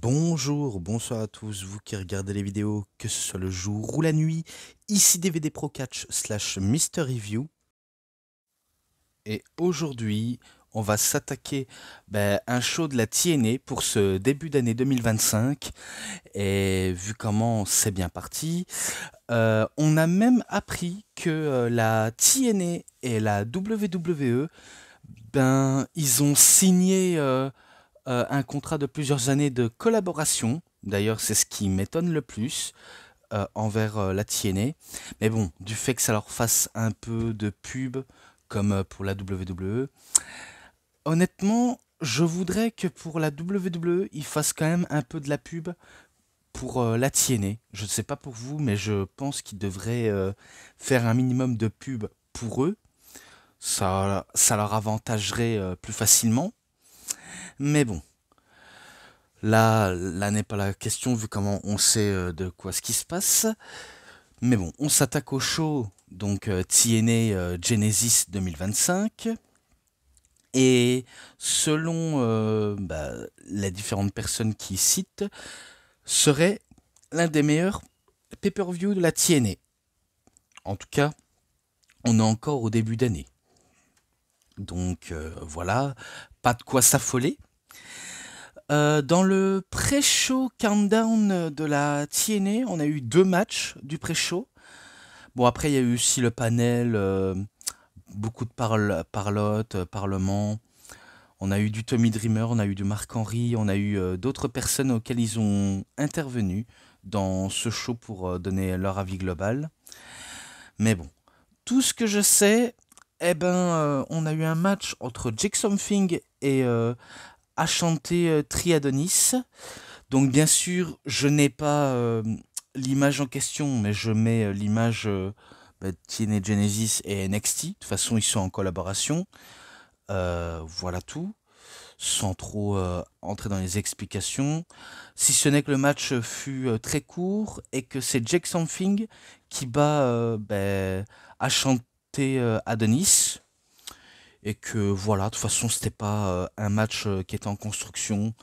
Bonjour, bonsoir à tous, vous qui regardez les vidéos, que ce soit le jour ou la nuit, ici DVD Pro Catch slash Mister Review. Et aujourd'hui, on va s'attaquer à un show de la TNA pour ce début d'année 2025. Et vu comment c'est bien parti, on a même appris que la TNA et la WWE, ils ont signé un contrat de plusieurs années de collaboration. D'ailleurs, c'est ce qui m'étonne le plus envers la TNA. Mais bon, du fait que ça leur fasse un peu de pub, comme pour la WWE, honnêtement, je voudrais que pour la WWE, ils fassent quand même un peu de la pub pour la TNA. Je ne sais pas pour vous, mais je pense qu'ils devraient faire un minimum de pub pour eux. Ça leur avantagerait plus facilement. Mais bon, là n'est pas la question vu comment on sait de quoi ce qui se passe. Mais bon, on s'attaque au show, donc TNA Genesis 2025. Et selon les différentes personnes qui citent, serait l'un des meilleurs pay-per-view de la TNA. En tout cas, on est encore au début d'année. Donc voilà, pas de quoi s'affoler. Dans le pré-show countdown de la TNA, on a eu 2 matchs du pré-show. Bon, après, il y a eu aussi le panel, beaucoup de parlotte, parlement. On a eu du Tommy Dreamer, on a eu du Marc-Henry, on a eu d'autres personnes auxquelles ils ont intervenu dans ce show pour donner leur avis global. Mais bon, tout ce que je sais, on a eu un match entre Jake Something et Ashanti Triadonis. Donc bien sûr, je n'ai pas l'image en question, mais je mets l'image TNA Genesis et NXT. De toute façon, ils sont en collaboration. Voilà tout, sans trop entrer dans les explications. Si ce n'est que le match fut très court et que c'est Jake Something qui bat Ashanti Adonis. Et que voilà, de toute façon, c'était pas un match qui était en construction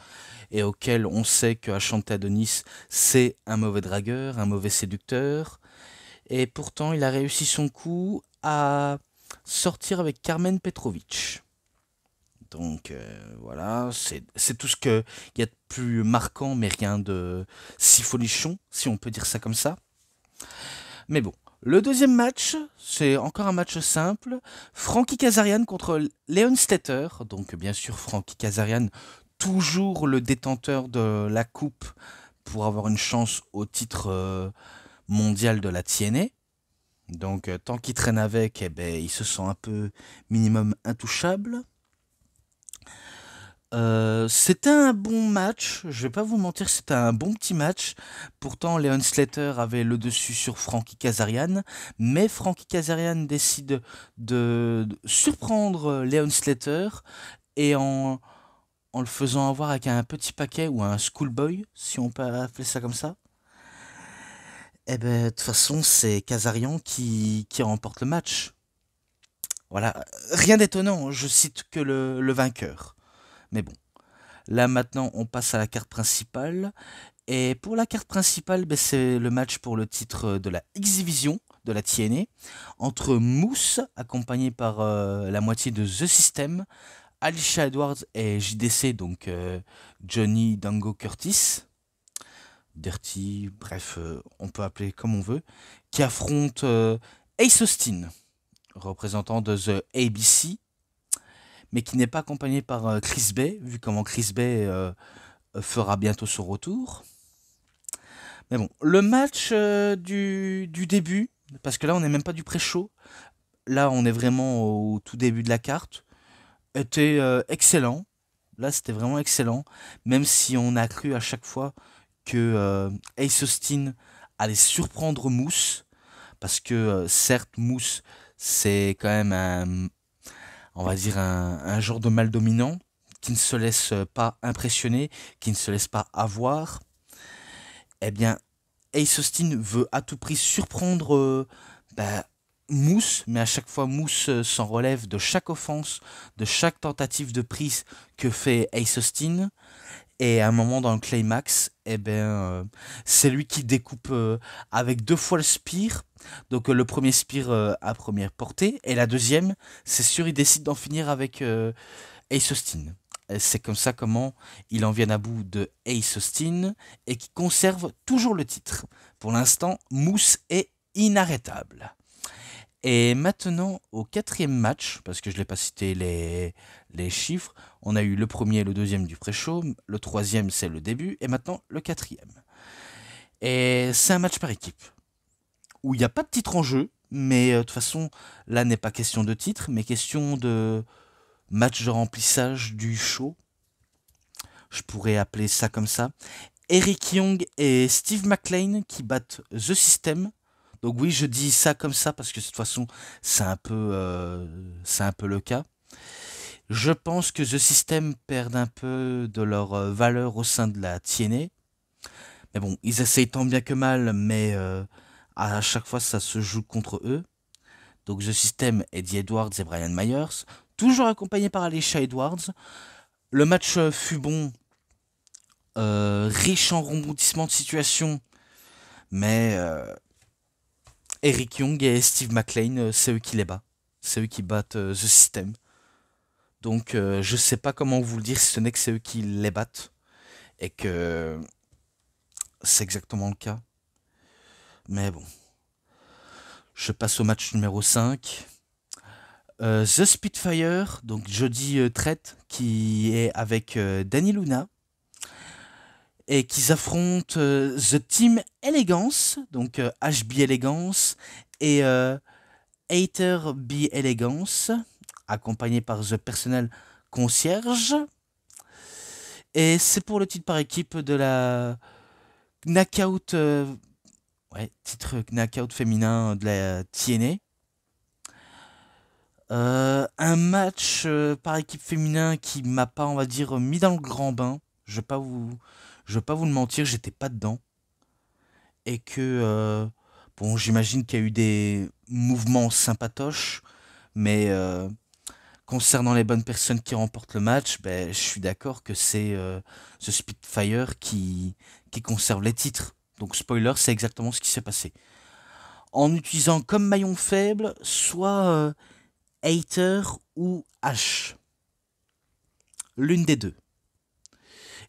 et auquel on sait que Ashanti Adonis, c'est un mauvais dragueur, un mauvais séducteur. Et pourtant, il a réussi son coup à sortir avec Carmen Petrovic. Donc voilà, c'est tout ce qu'il y a de plus marquant, mais rien de si folichon, si on peut dire ça comme ça. Mais bon, le deuxième match, c'est encore un match simple. Frankie Kazarian contre Leon Slater. Donc bien sûr, Frankie Kazarian, toujours le détenteur de la coupe pour avoir une chance au titre mondial de la TNA. Donc tant qu'il traîne avec, il se sent un peu minimum intouchable. C'était un bon match, je vais pas vous mentir, c'était un bon petit match. Pourtant, Leon Slater avait le dessus sur Frankie Kazarian, mais Frankie Kazarian décide de surprendre Leon Slater et en le faisant avoir avec un petit paquet ou un schoolboy, si on peut appeler ça comme ça. De toute façon, c'est Kazarian qui remporte le match. Voilà, rien d'étonnant, je cite que le vainqueur. Mais bon. Là maintenant, on passe à la carte principale. Et pour la carte principale, c'est le match pour le titre de la X-Division de la TNA entre Moose, accompagné par la moitié de The System, Alicia Edwards et JDC, donc Johnny Dango Curtis, Dirty, bref, on peut appeler comme on veut, qui affronte Ace Austin, représentant de The ABC, mais qui n'est pas accompagné par Chris Bay, vu comment Chris Bay fera bientôt son retour. Mais bon, le match du début, parce que là on n'est même pas du pré-show, là on est vraiment au tout début de la carte, était excellent. Là c'était vraiment excellent, même si on a cru à chaque fois que Ace Austin allait surprendre Moose, parce que certes Moose c'est quand même on va dire un genre de mal dominant qui ne se laisse pas impressionner, qui ne se laisse pas avoir. Eh bien, Ace Austin veut à tout prix surprendre Moose, mais à chaque fois Moose s'en relève de chaque offense, de chaque tentative de prise que fait Ace Austin. Et à un moment dans le climax, c'est lui qui découpe avec 2 fois le spear. Donc le premier spear à première portée, et la deuxième, c'est sûr, il décide d'en finir avec Ace Austin. Et c'est comme ça comment il en vient à bout de Ace Austin et qui conserve toujours le titre. Pour l'instant, Moose est inarrêtable. Et maintenant, au 4e match, parce que je n'ai pas cité les chiffres, on a eu le premier et le deuxième du pré-show, le troisième c'est le début, et maintenant le 4e. Et c'est un match par équipe, où il n'y a pas de titre en jeu, mais de toute façon, là n'est pas question de titre, mais question de match de remplissage du show. Je pourrais appeler ça comme ça. Eric Young et Steve McLean qui battent The System. Donc oui, je dis ça comme ça parce que de toute façon, c'est un peu le cas. Je pense que The System perdent un peu de leur valeur au sein de la TNA. Mais bon, ils essayent tant bien que mal, mais à chaque fois, ça se joue contre eux. Donc The System, Eddie Edwards et Brian Myers, toujours accompagnés par Alicia Edwards. Le match fut bon, riche en rebondissements de situation, mais Eric Young et Steve McLean, c'est eux qui les battent. C'est eux qui battent The System. Donc je sais pas comment vous le dire si ce n'est que c'est eux qui les battent. Et que c'est exactement le cas. Mais bon. Je passe au match numéro 5. The Spitfire, donc Jody Trett, qui est avec Danny Luna. Et qu'ils affrontent The Team Elegance, donc HB Elegance et Hater B Elegance, accompagné par The Personnel Concierge. Et c'est pour le titre par équipe de la Knockout, titre Knockout féminin de la TNA. Un match par équipe féminin qui m'a pas, on va dire, mis dans le grand bain. Je vais pas vous le mentir, j'étais pas dedans. Et que, bon, j'imagine qu'il y a eu des mouvements sympatoches, mais concernant les bonnes personnes qui remportent le match, je suis d'accord que c'est The Spitfire qui conserve les titres. Donc spoiler, c'est exactement ce qui s'est passé. En utilisant comme maillon faible, soit Hater ou H. L'une des deux.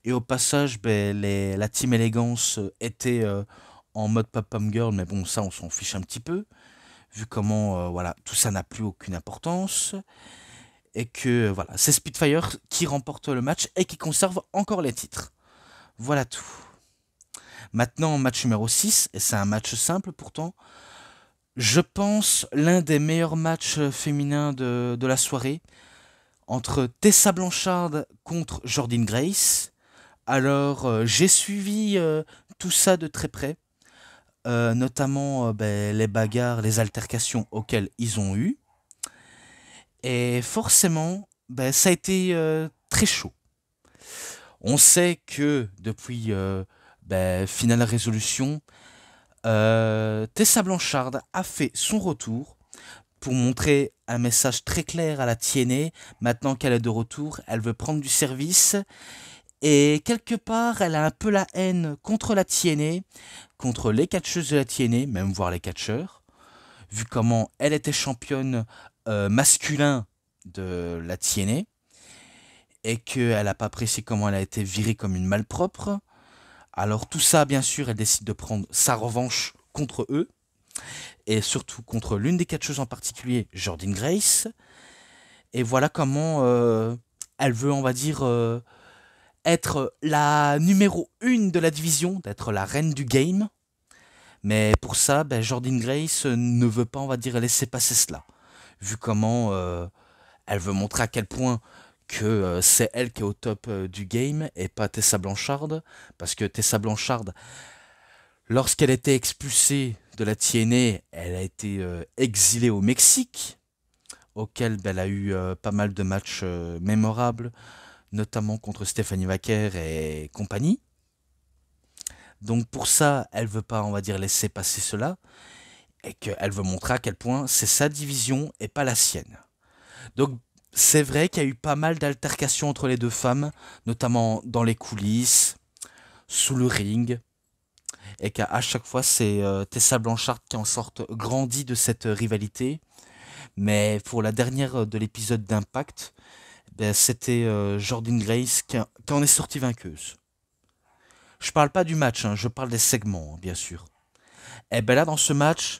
Et au passage, la Team Elegance était en mode Pop-Pum Girl, mais bon, ça, on s'en fiche un petit peu, vu comment, voilà, tout ça n'a plus aucune importance. Et que, voilà, c'est Spitfire qui remporte le match et qui conserve encore les titres. Voilà tout. Maintenant, match numéro 6, et c'est un match simple pourtant. Je pense l'un des meilleurs matchs féminins de la soirée, entre Tessa Blanchard contre Jordynne Grace. Alors, j'ai suivi tout ça de très près, notamment les bagarres, les altercations auxquelles ils ont eu. Et forcément, ça a été très chaud. On sait que depuis Final Résolution, Tessa Blanchard a fait son retour pour montrer un message très clair à la TNA. Maintenant qu'elle est de retour, elle veut prendre du service. Et quelque part, elle a un peu la haine contre la TNA, contre les catcheuses de la TNA, même voire les catcheurs, vu comment elle était championne masculin de la TNA, et qu'elle n'a pas apprécié comment elle a été virée comme une malpropre. Alors tout ça, bien sûr, elle décide de prendre sa revanche contre eux, et surtout contre l'une des catcheuses en particulier, Jordynne Grace. Et voilà comment elle veut, on va dire, être la numéro 1 de la division, d'être la reine du game. Mais pour ça, Jordynne Grace ne veut pas, on va dire, laisser passer cela. Vu comment elle veut montrer à quel point que c'est elle qui est au top du game et pas Tessa Blanchard. Parce que Tessa Blanchard, lorsqu'elle était expulsée de la TNA, elle a été exilée au Mexique, auquel elle a eu pas mal de matchs mémorables, notamment contre Stephanie Wacker et compagnie. Donc pour ça, elle veut pas, on va dire, laisser passer cela, et qu'elle veut montrer à quel point c'est sa division et pas la sienne. Donc c'est vrai qu'il y a eu pas mal d'altercations entre les deux femmes, notamment dans les coulisses, sous le ring, et qu'à chaque fois c'est Tessa Blanchard qui en sorte grandit de cette rivalité. Mais pour la dernière de l'épisode d'Impact, ben, c'était Jordynne Grace qui en est sortie vainqueuse. Je parle pas du match, hein, je parle des segments, hein, bien sûr. Et ben là, dans ce match,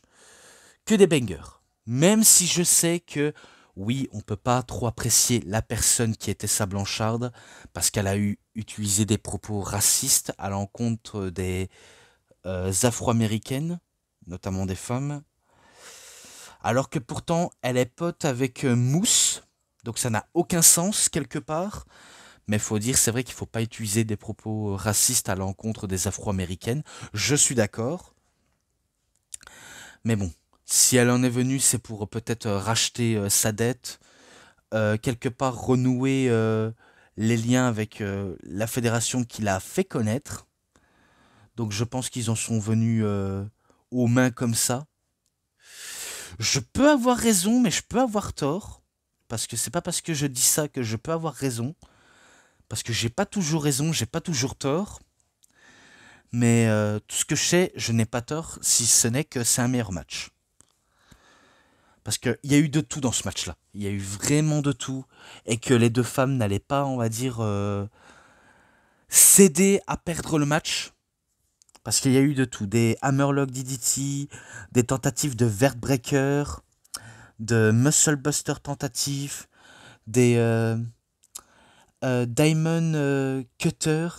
que des bangers. Même si je sais que, oui, on peut pas trop apprécier la personne qui était sa Blanchard, parce qu'elle a utilisé des propos racistes à l'encontre des Afro-américaines, notamment des femmes, alors que pourtant elle est pote avec Mousse, donc ça n'a aucun sens quelque part. Mais il faut dire, c'est vrai qu'il faut pas utiliser des propos racistes à l'encontre des Afro-américaines. Je suis d'accord. Mais bon, si elle en est venue, c'est pour peut-être racheter sa dette, quelque part renouer les liens avec la fédération qui l'a fait connaître. Donc je pense qu'ils en sont venus aux mains comme ça. Je peux avoir raison, mais je peux avoir tort. Parce que c'est pas parce que je dis ça que je peux avoir raison. Parce que j'ai pas toujours raison, j'ai pas toujours tort. Mais tout ce que je sais, je n'ai pas tort, si ce n'est que c'est un meilleur match. Parce qu'il y a eu de tout dans ce match-là. Il y a eu vraiment de tout. Et que les deux femmes n'allaient pas, on va dire, céder à perdre le match. Parce qu'il y a eu de tout. Des Hammerlock DDT, des tentatives de Vertbreaker, de Muscle Buster tentatives, des Diamond Cutter.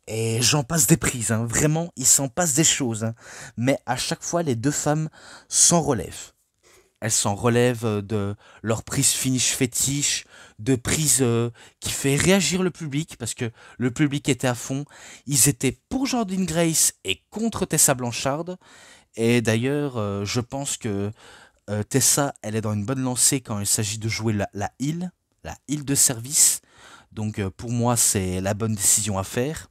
Et j'en passe des prises, hein. Vraiment, il s'en passe des choses. Hein. Mais à chaque fois, les deux femmes s'en relèvent. Elles s'en relèvent de leur prise finish fétiche, de prise qui fait réagir le public, parce que le public était à fond. Ils étaient pour Jordynne Grace et contre Tessa Blanchard. Et d'ailleurs, je pense que Tessa, elle est dans une bonne lancée quand il s'agit de jouer la heal de service. Donc pour moi, c'est la bonne décision à faire.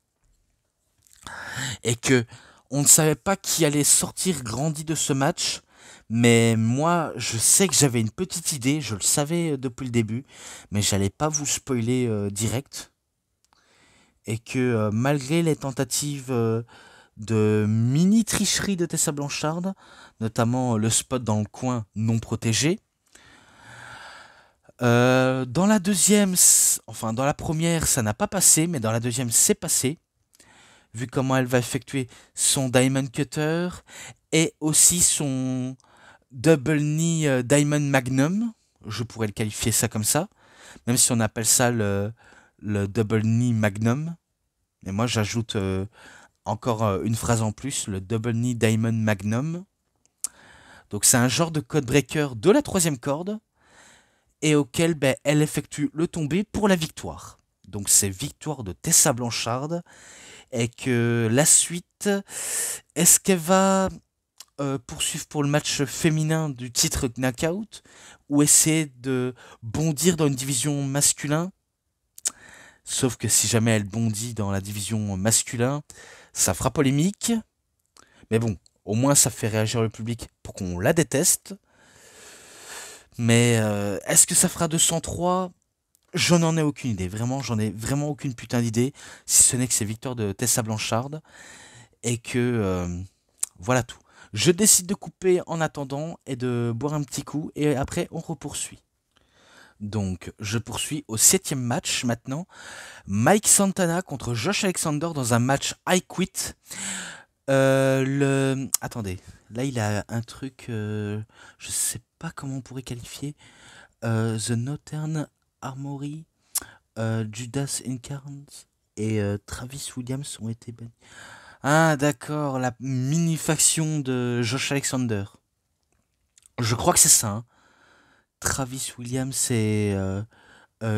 Et que on ne savait pas qui allait sortir grandi de ce match. Mais moi, je sais que j'avais une petite idée, je le savais depuis le début, mais j'allais pas vous spoiler direct. Et que malgré les tentatives de mini tricherie de Tessa Blanchard, notamment le spot dans le coin non protégé, dans la deuxième, enfin dans la première, ça n'a pas passé, mais dans la deuxième, c'est passé. Vu comment elle va effectuer son Diamond Cutter et aussi son Double Knee Diamond Magnum, je pourrais le qualifier ça comme ça, même si on appelle ça le Double Knee Magnum. Mais moi j'ajoute encore une phrase en plus, le Double Knee Diamond Magnum. Donc c'est un genre de code breaker de la troisième corde et auquel ben, elle effectue le tombé pour la victoire. Donc c'est victoire de Tessa Blanchard et que la suite, est-ce qu'elle va poursuivre pour le match féminin du titre Knockout ou essayer de bondir dans une division masculin. Sauf que si jamais elle bondit dans la division masculin, ça fera polémique. Mais bon, au moins ça fait réagir le public pour qu'on la déteste. Mais est-ce que ça fera 203 ? Je n'en ai aucune idée. Vraiment, j'en ai vraiment aucune putain d'idée. Si ce n'est que c'est victoire de Tessa Blanchard. Et que voilà tout. Je décide de couper en attendant et de boire un petit coup et après on repoursuit. Donc je poursuis au 7e match maintenant. Mike Santana contre Josh Alexander dans un match I Quit. Attendez, là il a un truc, je sais pas comment on pourrait qualifier. The Northern Armory, Judas Incarns et Travis Williams ont été bannis. Ah d'accord, la mini-faction de Josh Alexander. Je crois que c'est ça. Hein. Travis Williams et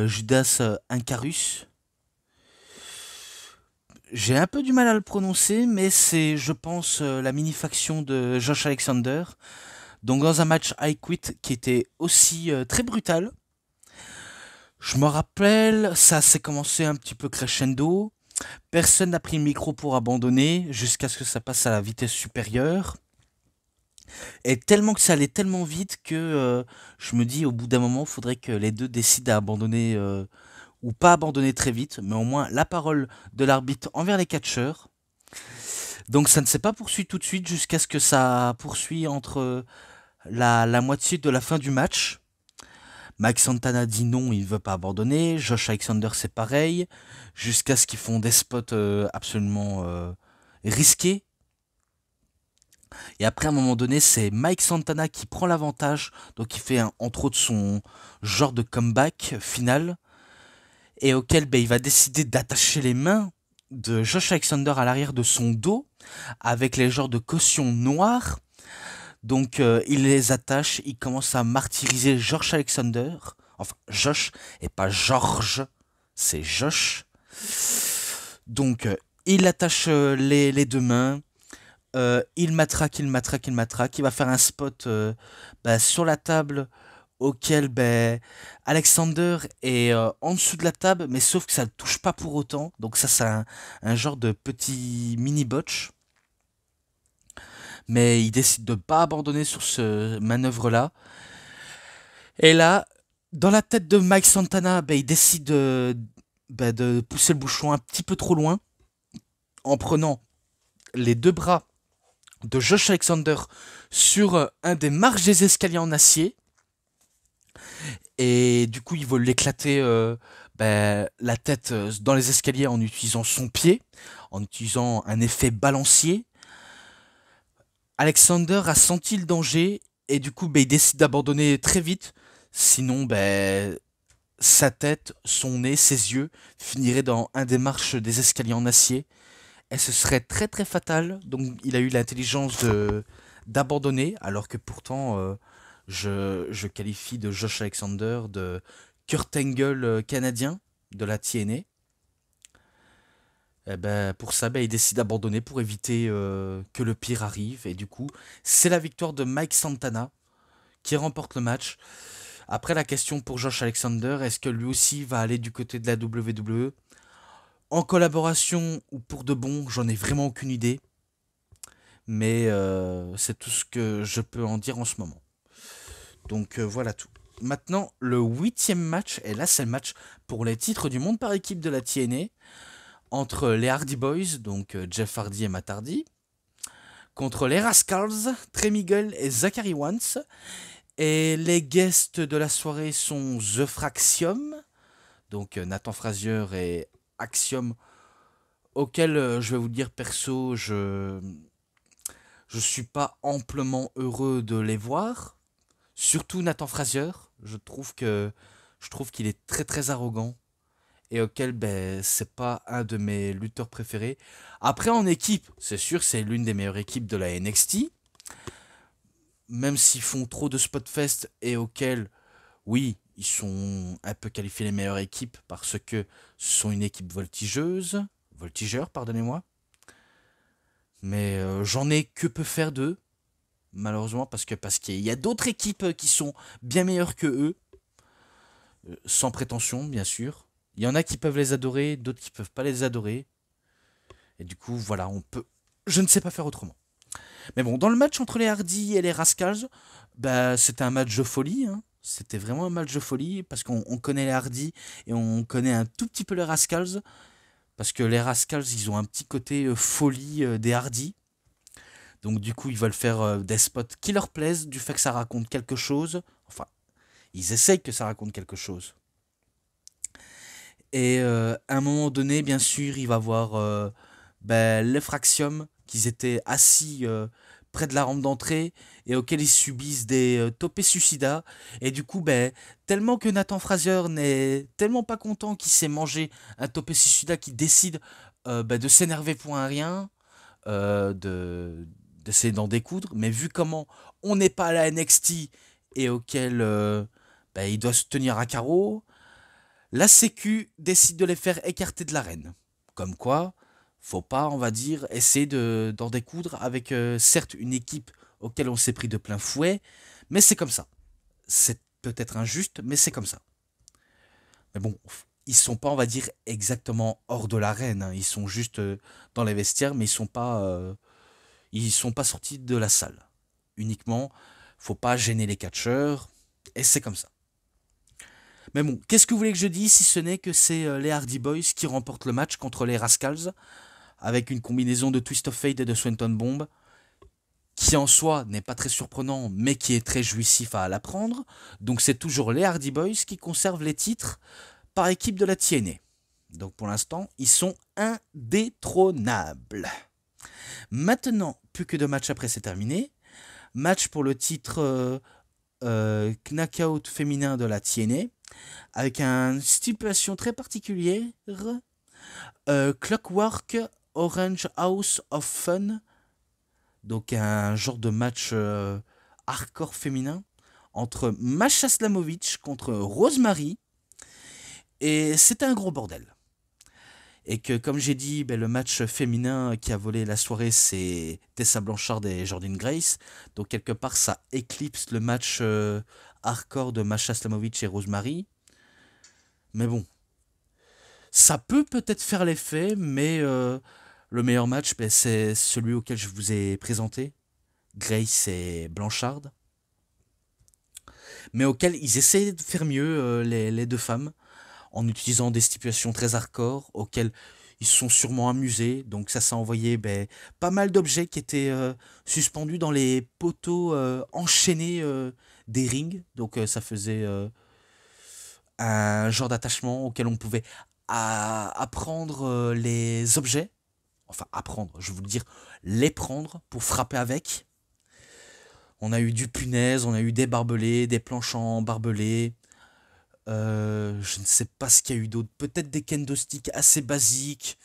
Judas Incarus. J'ai un peu du mal à le prononcer, mais c'est, je pense, la mini-faction de Josh Alexander. Donc dans un match I Quit qui était aussi très brutal. Je me rappelle, ça s'est commencé un petit peu crescendo. Personne n'a pris le micro pour abandonner jusqu'à ce que ça passe à la vitesse supérieure. Et tellement que ça allait tellement vite que je me dis au bout d'un moment, il faudrait que les deux décident à abandonner ou pas abandonner très vite, mais au moins la parole de l'arbitre envers les catcheurs. Donc ça ne s'est pas poursuivi tout de suite jusqu'à ce que ça poursuit entre la moitié de la fin du match. Mike Santana dit non, il ne veut pas abandonner. Josh Alexander, c'est pareil. Jusqu'à ce qu'ils font des spots absolument risqués. Et après, à un moment donné, c'est Mike Santana qui prend l'avantage. Donc, il fait entre autres son genre de comeback final. Et auquel il va décider d'attacher les mains de Josh Alexander à l'arrière de son dos. Avec les genres de caution noires. Donc il les attache, il commence à martyriser Josh Alexander. Enfin, Josh, et pas George, c'est Josh. Donc il attache les deux mains. Il matraque, il matraque, il matraque. Il va faire un spot sur la table auquel Alexander est en dessous de la table, mais sauf que ça ne touche pas pour autant. Donc ça, c'est un genre de petit mini-botch. Mais il décide de ne pas abandonner sur ce manœuvre-là. Et là, dans la tête de Mike Santana, il décide de pousser le bouchon un petit peu trop loin en prenant les deux bras de Josh Alexander sur un des marches des escaliers en acier. Et du coup, il veut l'éclater la tête dans les escaliers en utilisant son pied, en utilisant un effet balancier. Alexander a senti le danger et du coup il décide d'abandonner très vite. Sinon sa tête, son nez, ses yeux finiraient dans un des marches des escaliers en acier. Et ce serait très très fatal. Donc il a eu l'intelligence d'abandonner alors que pourtant je qualifie de Josh Alexander de Kurt Angle canadien de la TNA. Pour ça, il décide d'abandonner pour éviter que le pire arrive. Et du coup, c'est la victoire de Mike Santana qui remporte le match. Après, la question pour Josh Alexander, est-ce que lui aussi va aller du côté de la WWE en collaboration ou pour de bon? J'en ai vraiment aucune idée. Mais c'est tout ce que je peux en dire en ce moment. Donc voilà tout. Maintenant, le 8e match, et là c'est le match pour les titres du monde par équipe de la TNA. Entre les Hardy Boys, donc Jeff Hardy et Matt Hardy, contre les Rascals, Trey Miguel et Zachary Wentz. Et les guests de la soirée sont The Fraxium, donc Nathan Frazier et Axiom, auquel je vais vous dire perso, je suis pas amplement heureux de les voir. Surtout Nathan Frazier, je trouve qu'il est très très arrogant et auquel c'est pas un de mes lutteurs préférés. Après en équipe, c'est sûr c'est l'une des meilleures équipes de la NXT. Même s'ils font trop de spotfest et auquel, oui, ils sont un peu qualifiés les meilleures équipes parce que ce sont une équipe voltigeur, pardonnez-moi. Mais j'en ai que peu faire d'eux, malheureusement, parce qu'il y a d'autres équipes qui sont bien meilleures que eux, sans prétention, bien sûr. Il y en a qui peuvent les adorer, d'autres qui peuvent pas les adorer. Et du coup, voilà, je ne sais pas faire autrement. Mais bon, dans le match entre les Hardy et les Rascals, c'était un match de folie. Hein. C'était vraiment un match de folie parce qu'on connaît les Hardy et on connaît un tout petit peu les Rascals. Parce que les Rascals, ils ont un petit côté folie des Hardy. Donc du coup, ils veulent faire des spots qui leur plaisent, du fait que ça raconte quelque chose. Enfin, ils essayent que ça raconte quelque chose. Et à un moment donné, bien sûr, il va voir les Fraxium qui étaient assis près de la rampe d'entrée et auxquels ils subissent des topés suicidas. Et du coup, tellement que Nathan Frazier n'est tellement pas content qu'il s'est mangé un topé suicida qu'il décide de s'énerver pour un rien, d'essayer d'en découdre. Mais vu comment on n'est pas à la NXT et auquel il doit se tenir à carreau, la Sécu décide de les faire écarter de l'arène. Comme quoi, faut pas, on va dire, essayer d'en découdre avec certes une équipe auquel on s'est pris de plein fouet, mais c'est comme ça. C'est peut-être injuste, mais c'est comme ça. Mais bon, ils sont pas, on va dire, exactement hors de l'arène. Hein. Ils sont juste dans les vestiaires, mais ils sont pas sortis de la salle. uniquement. Faut pas gêner les catcheurs. Et c'est comme ça. Mais bon, qu'est-ce que vous voulez que je dise si ce n'est que c'est les Hardy Boys qui remportent le match contre les Rascals avec une combinaison de Twist of Fate et de Swanton Bomb qui en soi n'est pas très surprenant mais qui est très jouissif à l'apprendre. Donc c'est toujours les Hardy Boys qui conservent les titres par équipe de la TNA. Donc pour l'instant, ils sont indétrônables. Maintenant, plus que 2 matchs après, c'est terminé. Match pour le titre knockout féminin de la TNA avec une stipulation très particulière. Clockwork Orange House of Fun. Donc un genre de match hardcore féminin entre Masha Slamovich contre Rosemary. Et c'était un gros bordel. Et que, comme j'ai dit, le match féminin qui a volé la soirée, c'est Tessa Blanchard et Jordynne Grace. Donc, quelque part, ça éclipse le match hardcore de Masha Slamovich et Rosemary. Mais bon, ça peut peut-être faire l'effet, mais le meilleur match, c'est celui auquel je vous ai présenté, Grace et Blanchard. Mais auquel ils essaient de faire mieux, les deux femmes, en utilisant des stipulations très hardcore, auxquelles ils se sont sûrement amusés. Donc ça s'est envoyé pas mal d'objets qui étaient suspendus dans les poteaux enchaînés des rings. Donc ça faisait un genre d'attachement auquel on pouvait apprendre les objets. Enfin, apprendre, je veux dire, les prendre pour frapper avec. On a eu du punaise, on a eu des barbelés, des planches en barbelés. Je ne sais pas ce qu'il y a eu d'autre. Peut-être des kendo sticks assez basiques.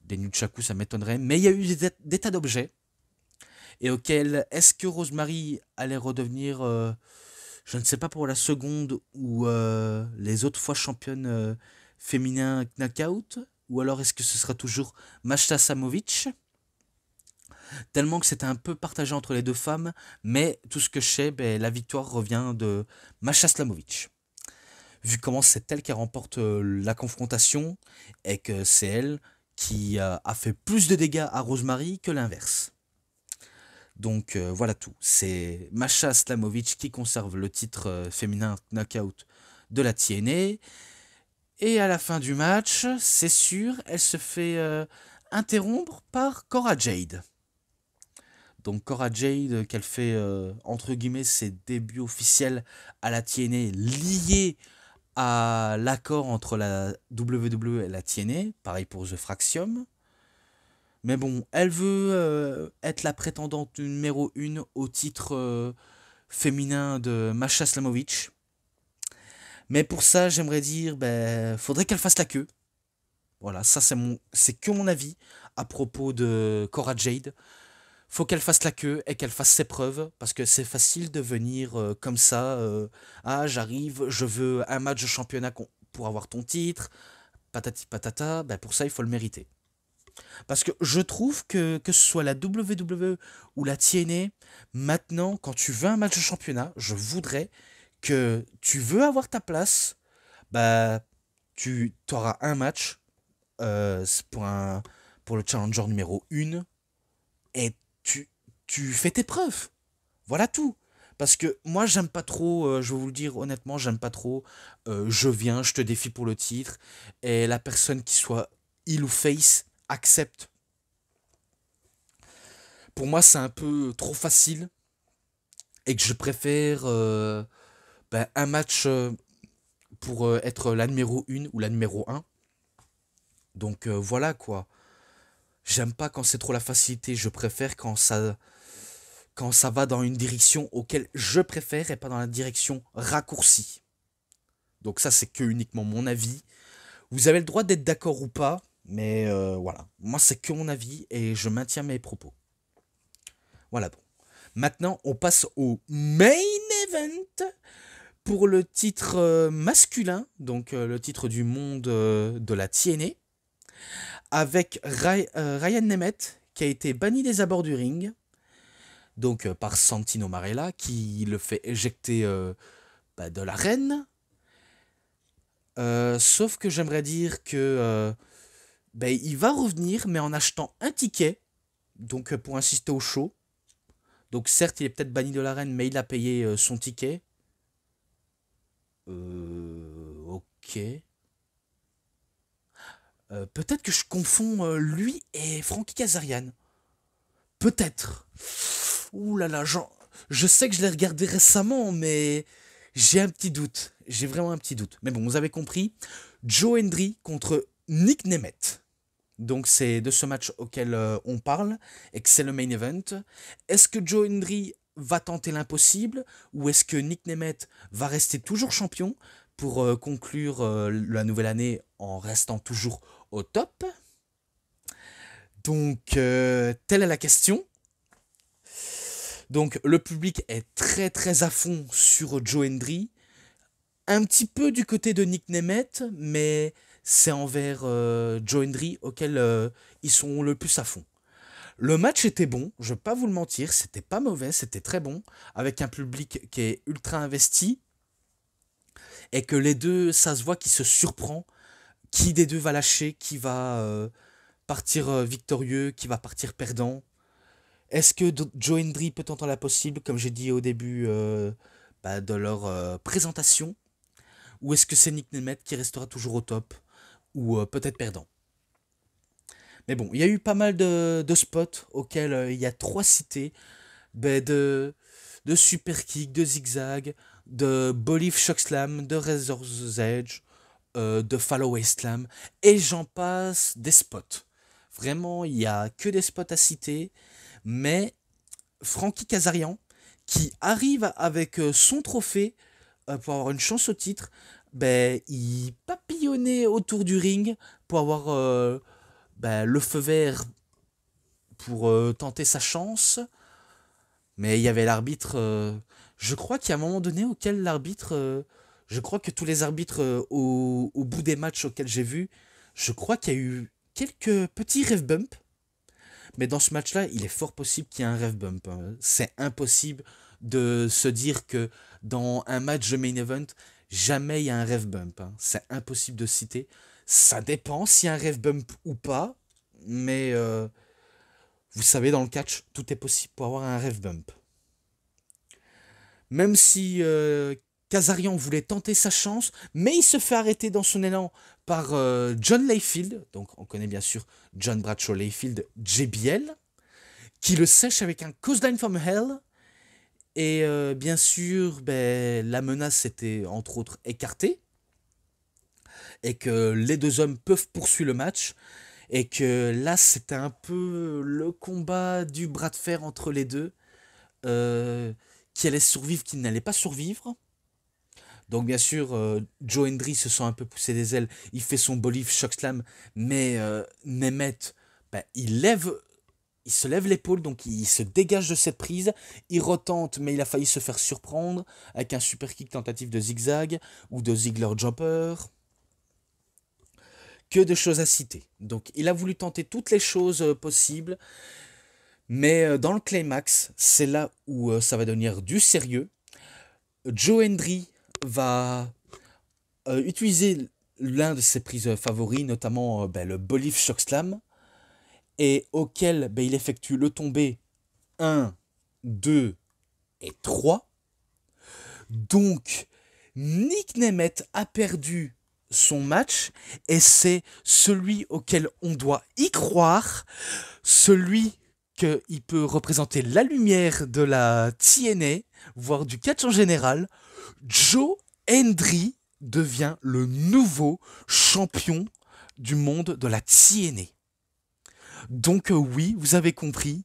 Des nunchakus, ça m'étonnerait. Mais il y a eu des tas d'objets. Et auxquels, est-ce que Rosemary allait redevenir, je ne sais pas, pour la seconde ou les autres fois championnes féminin knockout? Ou alors est-ce que ce sera toujours Masha Slamovich? Tellement que c'était un peu partagé entre les deux femmes. Mais tout ce que je sais, la victoire revient de Masha Slamovich. Vu comment c'est elle qui remporte la confrontation et que c'est elle qui a fait plus de dégâts à Rosemary que l'inverse. Donc voilà tout. C'est Masha Slamovich qui conserve le titre féminin knockout de la TNA. Et à la fin du match, c'est sûr, elle se fait interrompre par Cora Jade. Donc Cora Jade, qu'elle fait entre guillemets ses débuts officiels à la TNA liés à l'accord entre la WWE et la TNA, pareil pour The Fraxium. Mais bon, elle veut être la prétendante numéro 1 au titre féminin de Masha Slamovich. Mais pour ça, j'aimerais dire, faudrait qu'elle fasse la queue. Voilà, ça c'est que mon avis à propos de Cora Jade. Faut qu'elle fasse la queue et qu'elle fasse ses preuves, parce que c'est facile de venir comme ça, j'arrive, je veux un match de championnat pour avoir ton titre, patati patata, pour ça il faut le mériter. Parce que je trouve que ce soit la WWE ou la TNA, maintenant quand tu veux un match de championnat, je voudrais que tu veux avoir ta place, tu auras un match pour le challenger numéro 1 et tu fais tes preuves. Voilà tout. Parce que moi, j'aime pas trop, je vais vous le dire honnêtement, j'aime pas trop. Je viens, je te défie pour le titre. Et la personne qui soit heel ou face accepte. Pour moi, c'est un peu trop facile. Et que je préfère un match pour être la numéro 1 ou la numéro 1. Donc voilà quoi. J'aime pas quand c'est trop la facilité. Je préfère quand ça va dans une direction auquel je préfère et pas dans la direction raccourcie. Donc ça, c'est que uniquement mon avis. Vous avez le droit d'être d'accord ou pas, mais voilà. Moi, c'est que mon avis et je maintiens mes propos. Voilà, bon. Maintenant, on passe au main event pour le titre masculin, donc le titre du monde de la TNA, avec Ryan Nemeth, qui a été banni des abords du ring, donc par Santino Marella, qui le fait éjecter de l'arène. Sauf que j'aimerais dire que il va revenir, mais en achetant un ticket, donc pour assister au show. Donc certes, il est peut-être banni de l'arène, mais il a payé son ticket. Ok. Peut-être que je confonds lui et Frankie Kazarian. Peut-être. Ouh là là, je sais que je l'ai regardé récemment, mais j'ai un petit doute. J'ai vraiment un petit doute. Mais bon, vous avez compris. Joe Hendry contre Nick Nemeth. Donc c'est de ce match auquel on parle et que c'est le main event. Est-ce que Joe Hendry va tenter l'impossible ou est-ce que Nick Nemeth va rester toujours champion pour conclure la nouvelle année en restant toujours au top? Donc telle est la question. Donc le public est très très à fond sur Joe Hendry. Un petit peu du côté de Nick Nemeth, mais c'est envers Joe Hendry auquel ils sont le plus à fond. Le match était bon, je vais pas vous le mentir, c'était pas mauvais, c'était très bon, avec un public qui est ultra investi, et que les deux, ça se voit qui se surprend, qui des deux va lâcher, qui va partir victorieux, qui va partir perdant. Est-ce que Joe Hendry peut tenter la possible, comme j'ai dit au début de leur présentation, ou est-ce que c'est Nick Nemeth qui restera toujours au top, ou peut-être perdant? Mais bon, il y a eu pas mal de spots auxquels il y a 3 cités, de super kick, de zigzag, de Bolif Shockslam, de Razor's Edge, de Fallaway Slam, et j'en passe des spots. Vraiment, il n'y a que des spots à citer, mais Frankie Kazarian, qui arrive avec son trophée pour avoir une chance au titre, il papillonnait autour du ring pour avoir le feu vert pour tenter sa chance. Mais il y avait l'arbitre. Je crois qu'il y a un moment donné auquel l'arbitre. Je crois que tous les arbitres au bout des matchs auxquels j'ai vu, je crois qu'il y a eu quelques petits ref bumps. Mais dans ce match-là, il est fort possible qu'il y ait un ref bump. Hein. C'est impossible de se dire que dans un match de main event, jamais il y a un ref bump. Hein. C'est impossible de citer. Ça dépend s'il y a un ref bump ou pas. Mais vous savez, dans le catch, tout est possible pour avoir un ref bump. Même si Kazarian voulait tenter sa chance, mais il se fait arrêter dans son élan par John Layfield, donc on connaît bien sûr John Bradshaw Layfield, JBL, qui le sèche avec un clothesline from hell, et bien sûr la menace était entre autres écartée, et que les deux hommes peuvent poursuivre le match, et que là c'était un peu le combat du bras de fer entre les deux, qui allait survivre, qui n'allait pas survivre. Donc bien sûr, Joe Hendry se sent un peu poussé des ailes, il fait son Bolif Shockslam, mais Nemeth, il se lève l'épaule, donc il se dégage de cette prise, il retente, mais il a failli se faire surprendre avec un super kick tentative de zigzag ou de Ziggler Jumper. Que de choses à citer. Donc il a voulu tenter toutes les choses possibles, mais dans le climax, c'est là où ça va devenir du sérieux. Joe Hendry va utiliser l'un de ses prises favoris, notamment le Bolif Shockslam, et auquel il effectue le tombé 1, 2 et 3. Donc, Nick Nemeth a perdu son match, et c'est celui auquel on doit y croire, celui qu'il peut représenter la lumière de la TNA, voire du catch en général. Joe Hendry devient le nouveau champion du monde de la TNA. Donc oui, vous avez compris,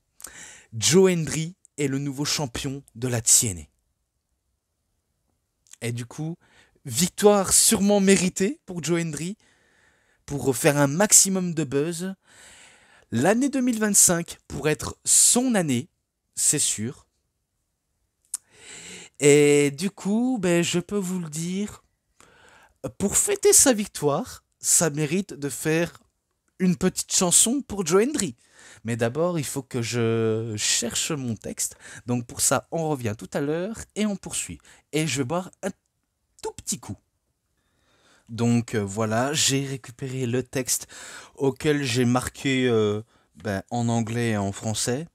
Joe Hendry est le nouveau champion de la TNA. Et du coup, victoire sûrement méritée pour Joe Hendry, pour faire un maximum de buzz. L'année 2025 pourrait être son année, c'est sûr. Et du coup, je peux vous le dire, pour fêter sa victoire, ça mérite de faire une petite chanson pour Joe Hendry. Mais d'abord, il faut que je cherche mon texte. Donc pour ça, on revient tout à l'heure et on poursuit. Et je vais boire un tout petit coup. Donc voilà, j'ai récupéré le texte auquel j'ai marqué en anglais et en français.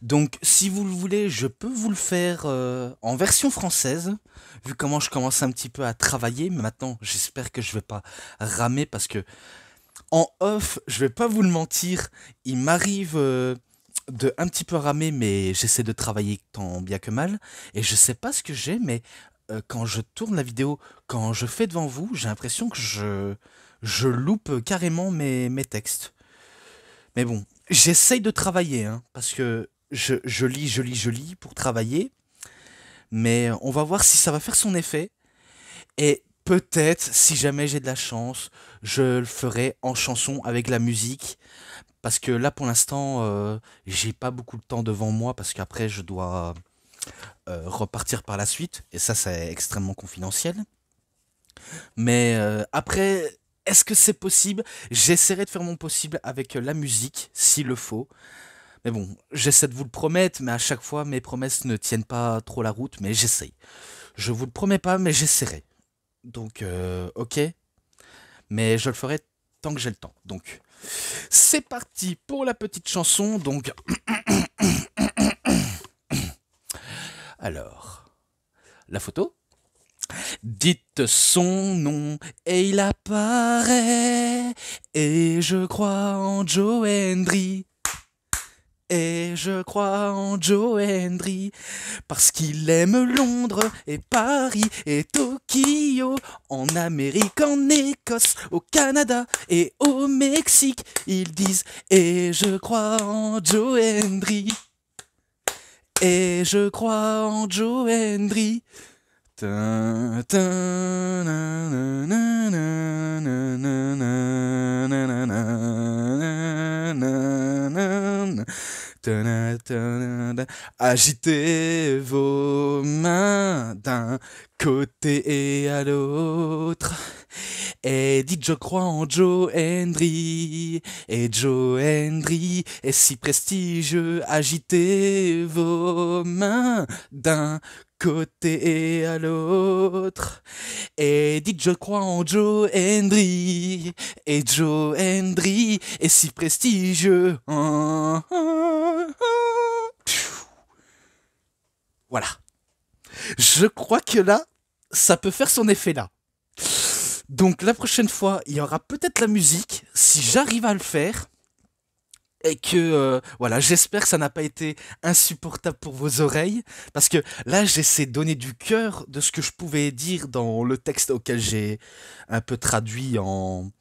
Donc, si vous le voulez, je peux vous le faire en version française, vu comment je commence un petit peu à travailler. Mais maintenant, j'espère que je vais pas ramer parce que en off, je vais pas vous le mentir, il m'arrive de un petit peu ramer, mais j'essaie de travailler tant bien que mal. Et je sais pas ce que j'ai, mais quand je tourne la vidéo, quand je fais devant vous, j'ai l'impression que je loupe carrément mes textes. Mais bon, j'essaye de travailler, hein, parce que je lis pour travailler, mais on va voir si ça va faire son effet. Et peut-être, si jamais j'ai de la chance, je le ferai en chanson avec la musique. Parce que là, pour l'instant, j'ai pas beaucoup de temps devant moi, parce qu'après, je dois repartir par la suite. Et ça, c'est extrêmement confidentiel. Mais après, est-ce que c'est possible? J'essaierai de faire mon possible avec la musique, s'il le faut. Mais bon, j'essaie de vous le promettre, mais à chaque fois, mes promesses ne tiennent pas trop la route, mais j'essaye. Je vous le promets pas, mais j'essaierai. Donc, ok. Mais je le ferai tant que j'ai le temps. Donc, c'est parti pour la petite chanson. Donc, alors, la photo. Dites son nom et il apparaît. Et je crois en Joe Hendry. Et je crois en Joe Hendry. Parce qu'il aime Londres et Paris et Tokyo. En Amérique, en Écosse, au Canada et au Mexique. Ils disent et je crois en Joe Hendry. Et je crois en Joe Hendry. Tin, tin, na, na, na, na, na, na, na, na, na, na, na. Agitez vos mains d'un côté et à l'autre. Et dites je crois en Joe Hendry. Et Joe Hendry est si prestigieux. Agitez vos mains d'un côté et à l'autre. Et dites je crois en Joe Hendry. Et Joe Hendry est si prestigieux. Voilà. Je crois que là, ça peut faire son effet là. Donc la prochaine fois, il y aura peut-être la musique, si j'arrive à le faire. Et que, voilà, j'espère que ça n'a pas été insupportable pour vos oreilles. Parce que là, j'essaie de donner du cœur de ce que je pouvais dire dans le texte auquel j'ai un peu traduit en,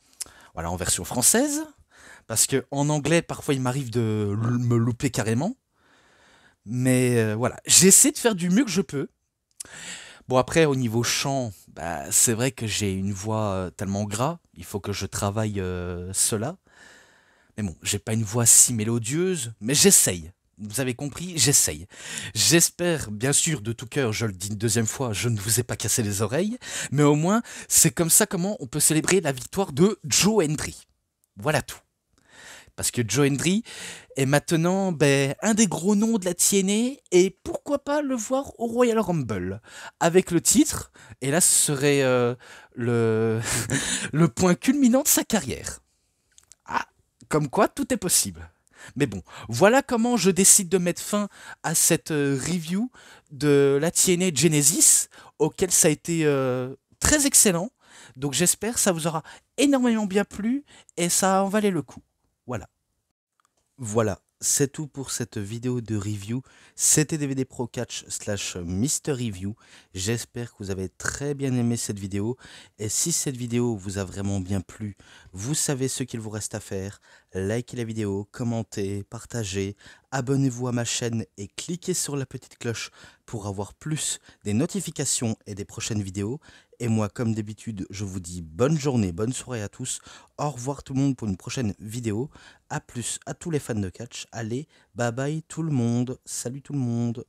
voilà, en version française. Parce que en anglais, parfois, il m'arrive de me louper carrément. Mais voilà, j'essaie de faire du mieux que je peux. Bon, après, au niveau chant, bah, c'est vrai que j'ai une voix tellement gras. Il faut que je travaille cela. Mais bon, j'ai pas une voix si mélodieuse, mais j'essaye. Vous avez compris, j'essaye. J'espère, bien sûr, de tout cœur, je le dis une deuxième fois, je ne vous ai pas cassé les oreilles, mais au moins, c'est comme ça comment on peut célébrer la victoire de Joe Hendry. Voilà tout. Parce que Joe Hendry est maintenant un des gros noms de la TNA, et pourquoi pas le voir au Royal Rumble avec le titre, et là ce serait le, le point culminant de sa carrière. Ah, comme quoi tout est possible. Mais bon, voilà comment je décide de mettre fin à cette review de la TNA Genesis, auquel ça a été très excellent. Donc j'espère que ça vous aura énormément bien plu et ça en valait le coup. Voilà. Voilà, c'est tout pour cette vidéo de review. C'était DVD Pro Catch / Mister Review. J'espère que vous avez très bien aimé cette vidéo. Et si cette vidéo vous a vraiment bien plu, vous savez ce qu'il vous reste à faire. Likez la vidéo, commentez, partagez, abonnez-vous à ma chaîne et cliquez sur la petite cloche pour avoir plus des notifications et des prochaines vidéos. Et moi, comme d'habitude, je vous dis bonne journée, bonne soirée à tous. Au revoir tout le monde pour une prochaine vidéo. A plus à tous les fans de catch. Allez, bye bye tout le monde. Salut tout le monde.